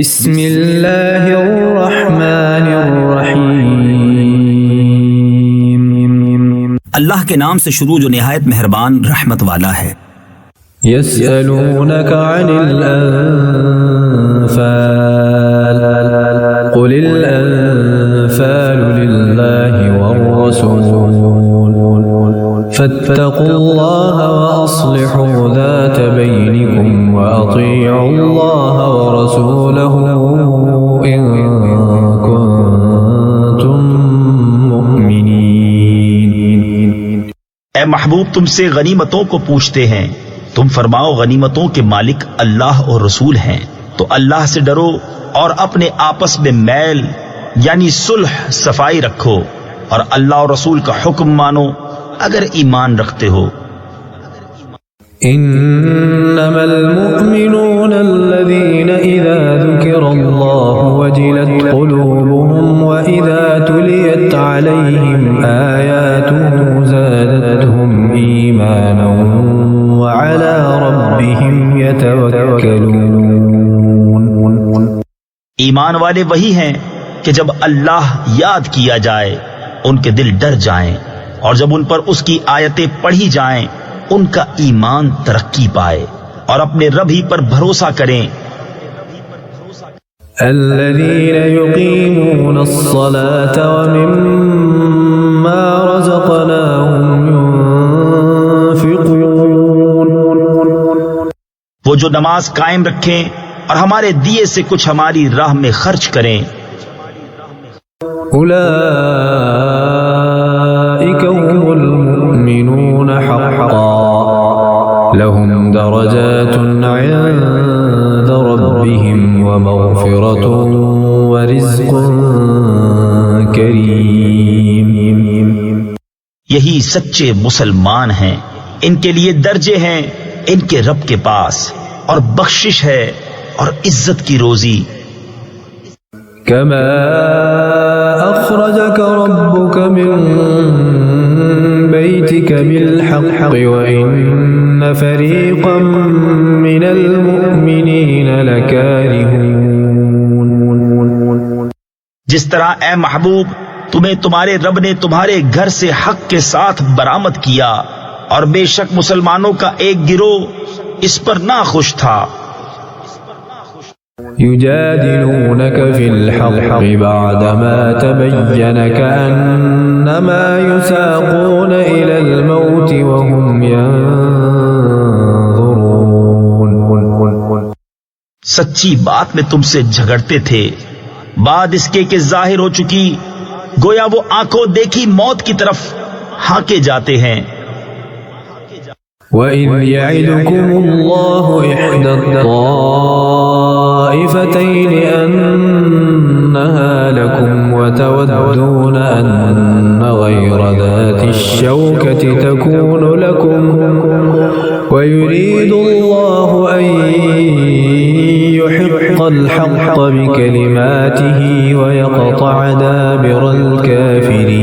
بسم اللہ الرحمن الرحیم، اللہ کے نام سے شروع جو نہایت مہربان رحمت والا ہے۔ یسألونک عن الانفال قل الانفال للہ والرسول فاتقوا اللہ واصلحوا ذات بینکم واطیعوا اللہ ورسولہ ان کنتم مؤمنین۔ اے محبوب، تم سے غنیمتوں کو پوچھتے ہیں، تم فرماؤ غنیمتوں کے مالک اللہ اور رسول ہیں، تو اللہ سے ڈرو اور اپنے آپس میں میل یعنی صلح صفائی رکھو، اور اللہ اور رسول کا حکم مانو اگر ایمان رکھتے ہو۔ انما المؤمنون الذين اذا ذكر الله وجلت قلوبهم واذا تليت عليهم آياته زادتهم ايمانا وعلى ربهم يتوكلون۔ ایمان والے وہی ہیں کہ جب اللہ یاد کیا جائے ان کے دل ڈر جائیں، اور جب ان پر اس کی آیتیں پڑھی جائیں ان کا ایمان ترقی پائے اور اپنے رب ہی پر بھروسہ کریں۔ الذين يقيمون الصلاة ومما رزقناهم ينفقون، وہ جو نماز قائم رکھیں اور ہمارے دیے سے کچھ ہماری راہ میں خرچ کریں۔ اولئك هم المؤمنون حقا لهم درجات عند ربهم ومغفرة ورزق کریم۔ یہی سچے مسلمان ہیں، ان کے لیے درجے ہیں ان کے رب کے پاس، اور بخشش ہے اور عزت کی روزی۔ كما أخرجك ربك من بيتك بالحق وإن فريقا من المؤمنين لكارهون۔ جس طرح اے محبوب تمہیں تمہارے رب نے تمہارے گھر سے حق کے ساتھ برآمد کیا، اور بے شک مسلمانوں کا ایک گروہ اس پر ناخوش تھا۔ يجادلونك في الحق بعدما تبين كأنما يساقون إلى الموت وهم ينظرون۔ سچی بات میں تم سے جھگڑتے تھے، بعد اس کے کہ ظاہر ہو چکی، گویا وہ آنکھوں دیکھی موت کی طرف ہانکے جاتے ہیں۔ وَإِذْ يَعِدُكُمُ اللَّهُ إِحْدَى الطَّائِفَتَيْنِ أَنَّهَا لَكُمْ وَتَوَدُّونَ أَنَّ غَيْرَ ذَاتِ الشَّوْكَةِ تَكُونُ لَكُمْ وَيُرِيدُ اللَّهُ أَن يُحِقَّ الْحَقَّ بِكَلِمَاتِهِ وَيَقْطَعَ دَابِرَ الْكَافِرِينَ۔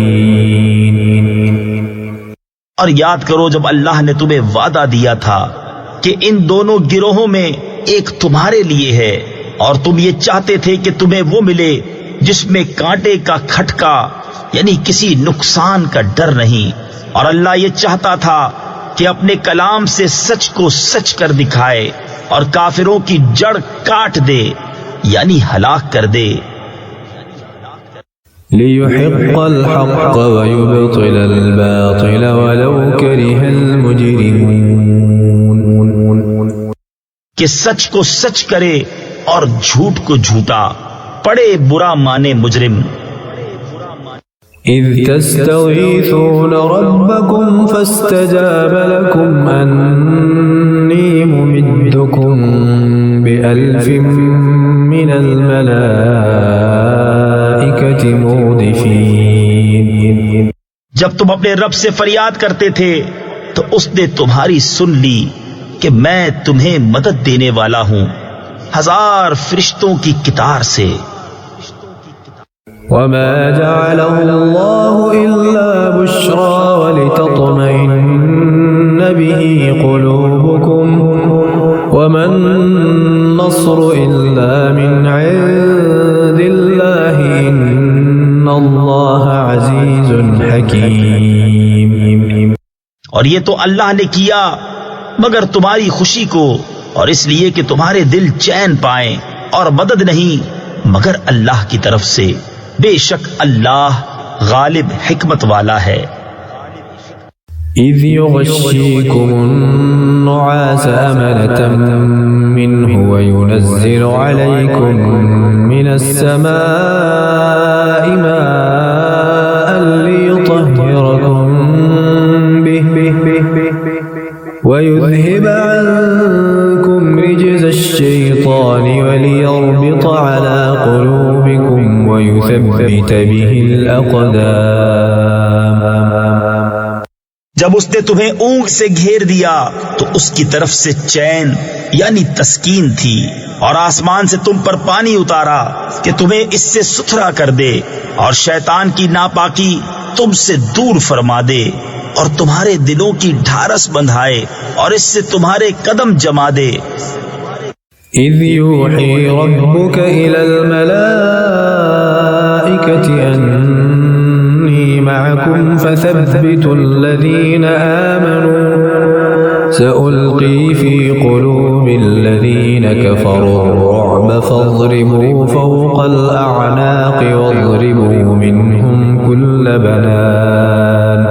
اور یاد کرو جب اللہ نے تمہیں وعدہ دیا تھا کہ ان دونوں گروہوں میں ایک تمہارے لیے ہے، اور تم یہ چاہتے تھے کہ تمہیں وہ ملے جس میں کانٹے کا کھٹکا یعنی کسی نقصان کا ڈر نہیں، اور اللہ یہ چاہتا تھا کہ اپنے کلام سے سچ کو سچ کر دکھائے اور کافروں کی جڑ کاٹ دے یعنی ہلاک کر دے۔ لِيُحِقَّ الْحَقَّ وَيُبْطِلَ الْبَاطِلَ وَلَوْ كَرِهَ الْمُجْرِمُونَ۔ کہ سچ کو سچ کرے اور جھوٹ کو جھوٹا، پڑے برا مانے مجرم۔ إِذْ تَسْتَغِيثُونَ رَبَّكُمْ فَاسْتَجَابَ لَكُمْ أَنِّي مُمِدُّكُمْ بِأَلْفٍ مِّنَ الْمَلَائِكَةِ مُرْدِفِينَ۔ جب تم اپنے رب سے فریاد کرتے تھے تو اس نے تمہاری سن لی کہ میں تمہیں مدد دینے والا ہوں 1000 فرشتوں کی قطار سے۔ وَمَا جَعَلَهُ اللَّهُ إِلَّا بُشْرَى وَلِتَطْمَئِنَّ بِهِ قُلُوبُكُمْ وَمَا النَّصْرُ إِلَّا مِنْ عِندِ حكيم. اور یہ تو اللہ نے کیا مگر تمہاری خوشی کو، اور اس لیے کہ تمہارے دل چین پائیں، اور مدد نہیں مگر اللہ کی طرف سے، بے شک اللہ غالب حکمت والا ہے۔ إذ يغشيكم النعاس أمنة منه وينزل عليكم من السماء ماء ليطهركم به ويذهب عنكم رجز الشيطان وليربط على قلوبكم ويثبت به الأقدام. جب اس نے تمہیں اونگ سے گھیر دیا تو اس کی طرف سے چین یعنی تسکین تھی، اور آسمان سے تم پر پانی اتارا کہ تمہیں اس سے ستھرا کر دے، اور شیطان کی ناپاکی تم سے دور فرما دے، اور تمہارے دلوں کی ڈھارس بندھائے، اور اس سے تمہارے قدم جما دے۔ إذ يوحي ربك إلى الملائكة أني معكم فثبتوا الذين آمنوا سألقي في قلوب الذين كفروا الرعب فاضربوا فوق الأعناق واضربوا منهم كل بنان.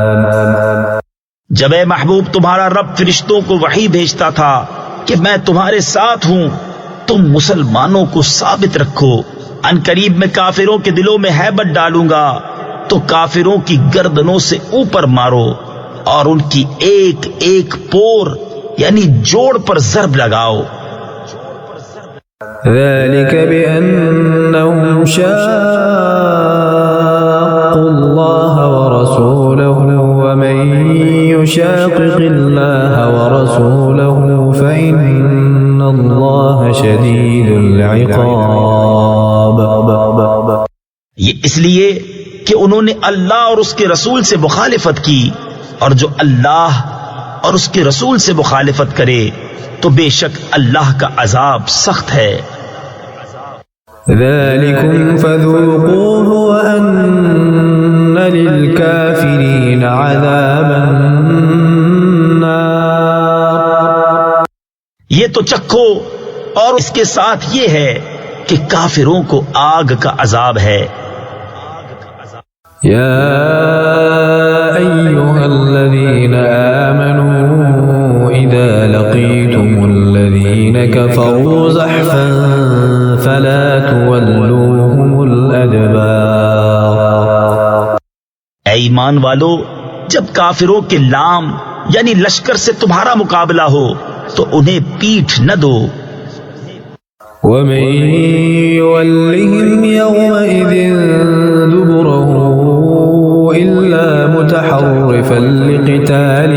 جب اے محبوب تمہارا رب فرشتوں کو وحی بھیجتا تھا کہ میں تمہارے ساتھ ہوں، تم مسلمانوں کو ثابت رکھو، ان قریب میں کافروں کے دلوں میں ہیبت ڈالوں گا، تو کافروں کی گردنوں سے اوپر مارو، اور ان کی ایک ایک پور یعنی جوڑ پر ضرب لگاؤ۔ ذلك بأنهم شاقوا الله ورسوله ومن يشاقق الله ورسوله فإن الله شديد العقاب. یہ اس لیے کہ انہوں نے اللہ اور اس کے رسول سے مخالفت کی، اور جو اللہ اور اس کے رسول سے مخالفت کرے تو بے شک اللہ کا عذاب سخت ہے۔ ذلكم فذوقوه وأن للكافرين عذاب النار. یہ تو چکھو، اور اس کے ساتھ یہ ہے کہ کافروں کو آگ کا عذاب ہے۔ يا أيها الذين آمنوا إذا لقيتم الذين كفروا زحفا فلا تولوهم الأدبار. اے ایمان والو، جب کافروں کے لام یعنی لشکر سے تمہارا مقابلہ ہو تو انہیں پیٹھ نہ دو۔ ومن يولهم يومئذ دبره إلا متحرفا لقتال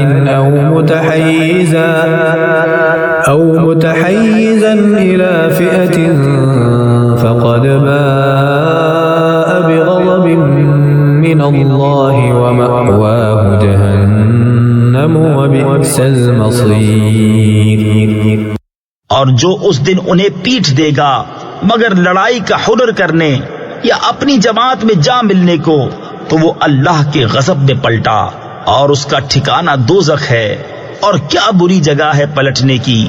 أو متحيزا إلى فئة فقد باء بغضب من الله ومأواه جهنم وبئس المصير. اور جو اس دن انہیں پیٹھ دے گا مگر لڑائی کا ہنر کرنے یا اپنی جماعت میں جا ملنے کو، تو وہ اللہ کے غضب میں پلٹا، اور اس کا ٹھکانہ دوزخ ہے، اور کیا بری جگہ ہے پلٹنے کی۔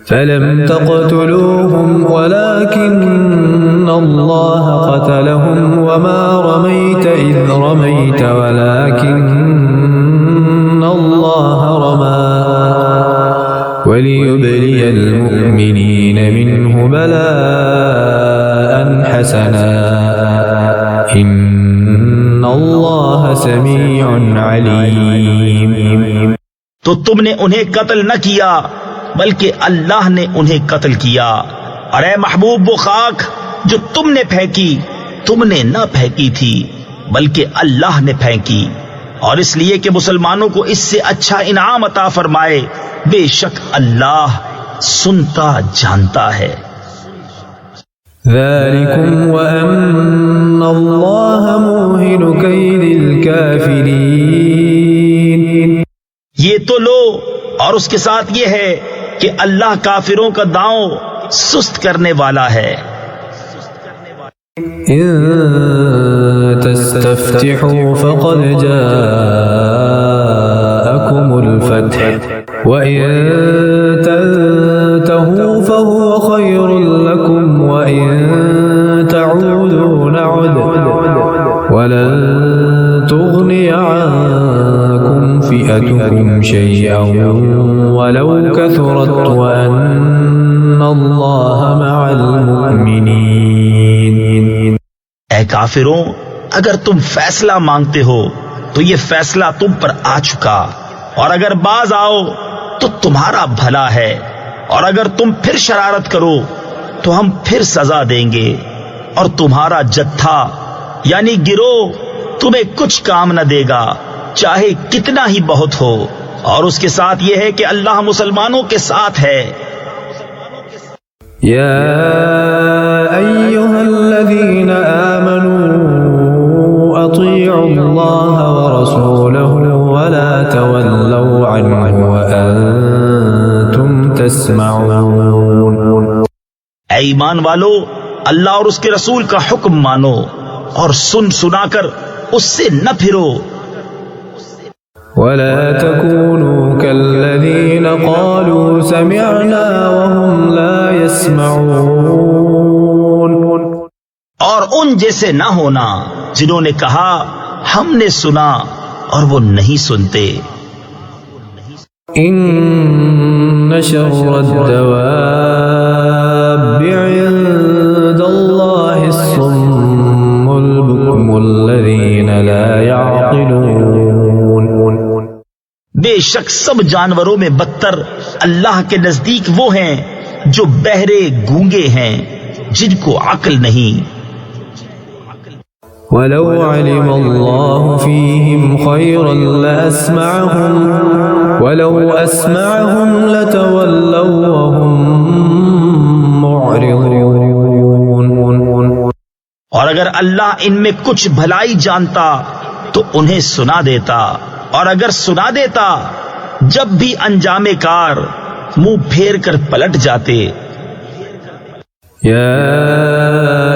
فلم تقتلوهم ولكن الله قتلهم وما رميت إذ رميت ولكن الله رمى وليبلي المؤمنين منه بلاء حسنا إن الله سميع عليم. تو تم نے انہیں قتل نہ کیا بلکہ اللہ نے انہیں قتل کیا، اور اے محبوب وہ خاک جو تم نے پھینکی تم نے نہ پھینکی تھی بلکہ اللہ نے پھینکی، اور اس لیے کہ مسلمانوں کو اس سے اچھا انعام عطا فرمائے، بے شک اللہ سنتا جانتا ہے۔ ذلكم وأن الله موهن كيد الكافرين. یہ تو لو، اور اس کے ساتھ یہ ہے کہ اللہ کافروں کا داؤں سست کرنے والا ہے۔ إن تستفتحوا فقد جاءكم الفتح وإن تنتهوا فهو خير لكم وإن تعودوا نعد ولن تغني عنكم فئتكم شيئا ولو كثرت وأن الله مع المؤمنين. اے کافروں، اگر تم فیصلہ مانگتے ہو تو یہ فیصلہ تم پر آ چکا، اور اگر باز آؤ تو تمہارا بھلا ہے، اور اگر تم پھر شرارت کرو تو ہم پھر سزا دیں گے، اور تمہارا جتھا یعنی گروہ تمہیں کچھ کام نہ دے گا چاہے کتنا ہی بہت ہو، اور اس کے ساتھ یہ ہے کہ اللہ مسلمانوں کے ساتھ ہے. يا أيها الذين آمنوا أطيعوا الله ورسوله ولا تولوا عنه وأنتم تسمعون. اے ایمان والو، اللہ اور اس کے رسول کا حکم مانو اور سن سنا کر اس سے نہ پھرو. ولا تكونوا كالذين قالوا سمعنا وهم لا يسمعون. اور ان جیسے نہ ہونا جنہوں نے کہا ہم نے سنا اور وہ نہیں سنتے. إن شر الدواب عند الله الصم البكم الذين لا يعقلون. بے شک سب جانوروں میں بدتر اللہ کے نزدیک وہ ہیں جو بہرے گونگے ہیں جن کو عقل نہیں. ولو علم الله فيهم خيرا لأسمعهم ولو أسمعهم لتولوا وهم معرضون. اور اگر اللہ ان میں کچھ بھلائی جانتا تو انہیں سنا دیتا، اور اگر سنا دیتا جب بھی انجام کار منہ پھیر کر پلٹ جاتے. يا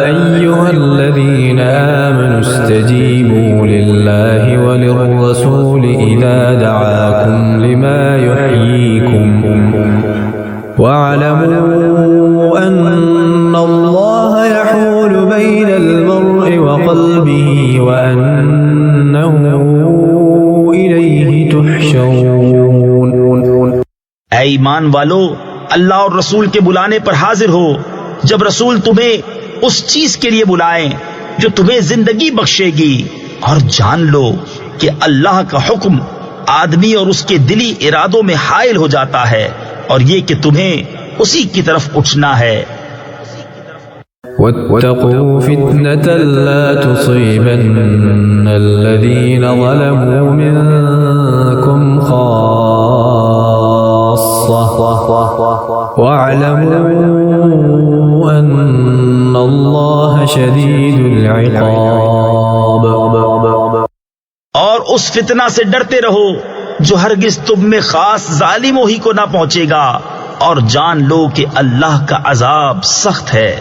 أيها الذين آمنوا استجيبوا لله وللرسول إذا دعاكم لما يحييكم واعلموا أن الله يحول بين المرء وقلبه وأنه إليه تحشرون. اے ایمان والو، اللہ اور رسول کے بلانے پر حاضر ہو جب رسول تمہیں اس چیز کے لیے بلائیں جو تمہیں زندگی بخشے گی، اور جان لو کہ اللہ کا حکم آدمی اور اس کے دلی ارادوں میں حائل ہو جاتا ہے، اور یہ کہ تمہیں اسی کی طرف اٹھنا ہے. واتقوا فتنة لا تصيبن الذين ظلموا منكم خاصة واعلموا أن الله شديد العقاب. اور اس فتنہ سے ڈرتے رہو جو ہرگز تم میں خاص ظالموں ہی کو نہ پہنچے گا، اور جان لو کہ اللہ کا عذاب سخت ہے.